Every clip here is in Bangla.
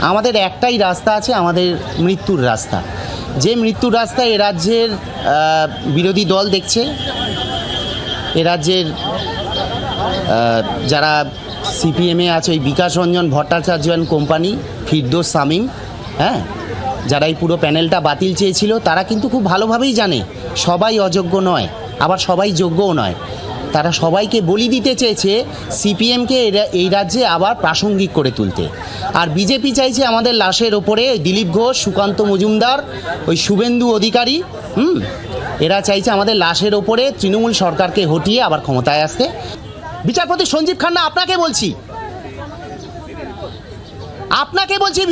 আমাদের একটাই রাস্তা আছে, আমাদের মৃত্যুর রাস্তা। যে মৃত্যুর রাস্তা এ রাজ্যের বিরোধী দল দেখছে, এ রাজ্যের যারা সিপিএমে আছে, ওই বিকাশ রঞ্জন ভট্টাচার্য অ্যান্ড কোম্পানি, ফিরদৌস শামীম, হ্যাঁ, যারা এই পুরো প্যানেলটা বাতিল চেয়েছিল, তারা কিন্তু খুব ভালোভাবেই জানে সবাই অযোগ্য নয়, আবার সবাই যোগ্যও নয়। তারা সবাইকে বলি দিতে চেয়েছে সিপিএমকে এই রাজ্যে আবার প্রাসঙ্গিক করে তুলতে। আর বিজেপি চাইছে আমাদের লাশের ওপরে দিলীপ ঘোষ, সুকান্ত মজুমদার, ওই শুভেন্দু অধিকারী, এরা চাইছে আমাদের লাশের ওপরে তৃণমূল সরকারকে হটিয়ে আবার ক্ষমতায় আসতে। বিচারপতি সঞ্জীব খান্না, আপনাকে বলছি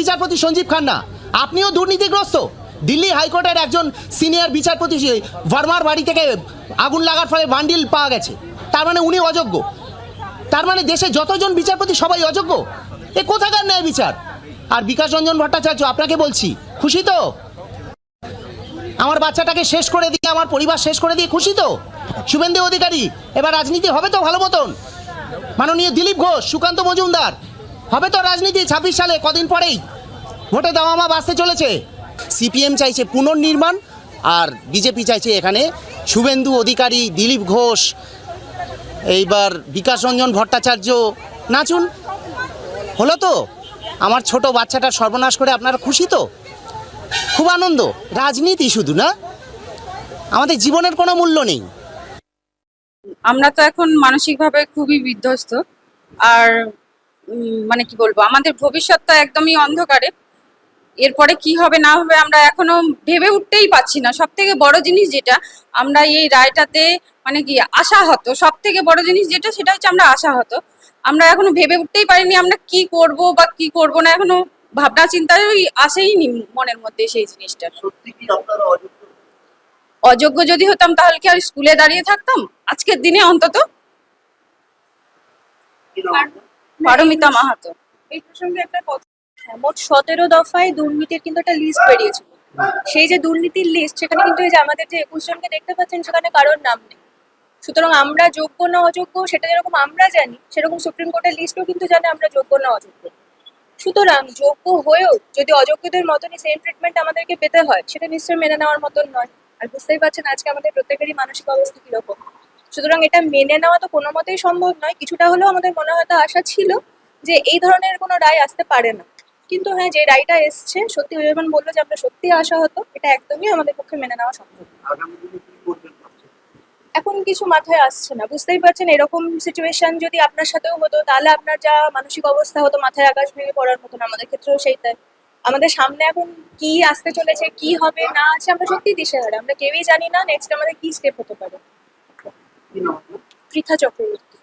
বিচারপতি সঞ্জীব খান্না, আপনিও দুর্নীতিগ্রস্ত। দিল্লি হাইকোর্টের একজন সিনিয়র বিচারপতি ভার্মার বাড়ি থেকে আগুন লাগার ফলে বান্ডিল পাওয়া গেছে, তার মানে উনি অযোগ্য? তার মানে দেশে যতজন বিচারপতি সবাই অযোগ্য? এ কোথাকার ন্যায় বিচার? আর বিকাশ রঞ্জন ভট্টাচার্য, আপনাকে বলছি, খুশি তো? আমার বাচ্চাটাকে শেষ করে দিয়ে, আমার পরিবার শেষ করে দিয়ে খুশি তো? শুভেন্দু অধিকারী, এবার রাজনীতি হবে তো ভালো মতন? মাননীয় দিলীপ ঘোষ, সুকান্ত মজুমদার, হবে তো রাজনীতি 26 সালে? কদিন পরেই ভোটে দামামা বাঁচতে চলেছে। সিপিএম চাইছে পুনর্নির্মাণ, আর বিজেপি চাইছে এখানে শুভেন্দু অধিকারী, দিলীপ ঘোষ, এইবার বিকাশ রঞ্জন ভট্টাচার্য নাচুন। হলো তো? আমার ছোট বাচ্চাটার সর্বনাশ করে আপনারা খুশি তো? খুব আনন্দ। রাজনীতি শুধু না, আমাদের জীবনের কোনো মূল্য নেই। আমরা তো এখন মানসিকভাবে খুবই বিধ্বস্ত। আর মানে কি বলবো, আমাদের ভবিষ্যৎটা একদমই অন্ধকারে। এরপরে কি হবে না হবে আমরা এখনো ভেবে উঠতেই পারছি না। সব থেকে বড় জিনিস যেটা, আমরা এই রায়টাতে মানে কি আশাহত, সব থেকে বড় জিনিস যেটা, সেটা হচ্ছে আমরা আশাহত। আমরা এখনো ভেবে উঠতেই পারিনি আমরা কি করব বা কি করব না, এখনো ভাবনা চিন্তায় আসেইনি মনের মধ্যে সেই জিনিসটা। সত্যি কি আপনারা অযোগ্য যদি হতাম তাহলে কি আর স্কুলে দাঁড়িয়ে থাকতাম আজকের দিনে? অন্তত পারমিতা মাহাতো। এই প্রসঙ্গে একটা কথা, মোট 17 দফায় দুর্নীতির কিন্তু একটা লিস্ট বেরিয়েছিল। সেই যে দুর্নীতির লিস্ট, সেখানে কিন্তু এই যে আমাদের যে 21 জনকে দেখতে পাচ্ছেন, সেখানে কারোর নাম নেই। সুতরাং আমরা যোগ্য না অযোগ্য সেটা যেরকম আমরা জানি, সেরকম সুপ্রিম কোর্টের লিস্টও কিন্তু জানে আমরা যোগ্য না অযোগ্য। সুতরাং যোগ্য হয়েও যদি অযোগ্যদের মতনই সেম ট্রিটমেন্ট আমাদেরকে পেতে হয়, সেটা নিশ্চয়ই মেনে নেওয়ার মতন নয়। আর বুঝতেই পারছেন আজকে আমাদের প্রত্যেকেরই মানসিক অবস্থা কিরকম। সুতরাং এটা মেনে নেওয়া তো কোনো মতেই সম্ভব নয়। কিছুটা হলেও আমাদের মনে হয়তো আশা ছিল যে এই ধরনের কোনো রায় আসতে পারে না, কিন্তু হ্যাঁ, যে রায়টা এসছে, সত্যি যেমন বললো যে আমরা সত্যি আশাহত, এটা একদমই আমাদের পক্ষে মেনে নেওয়া সম্ভব না। আগামী দিনে কি করবেন ভাবছেন? এখন কিছু মাথায় আসছে না। বুঝতেই পারছেন এরকম সিচুয়েশন যদি আপনার সাথেও হতো, তাহলে আপনার যা মানসিক অবস্থা হতো, মাথায় আকাশ ভেঙে পড়ার মতন। আমাদের ক্ষেত্রেও সেইটাই। আমাদের সামনে এখন কি আসতে চলেছে, কি হবে না আছে, আমরা সত্যি দিশেহারা। আমরা কেউই জানি না নেক্সট আমাদের কি স্টেপ হতে পারে। কি নাম আপনার? পৃথা চক্রবর্তী।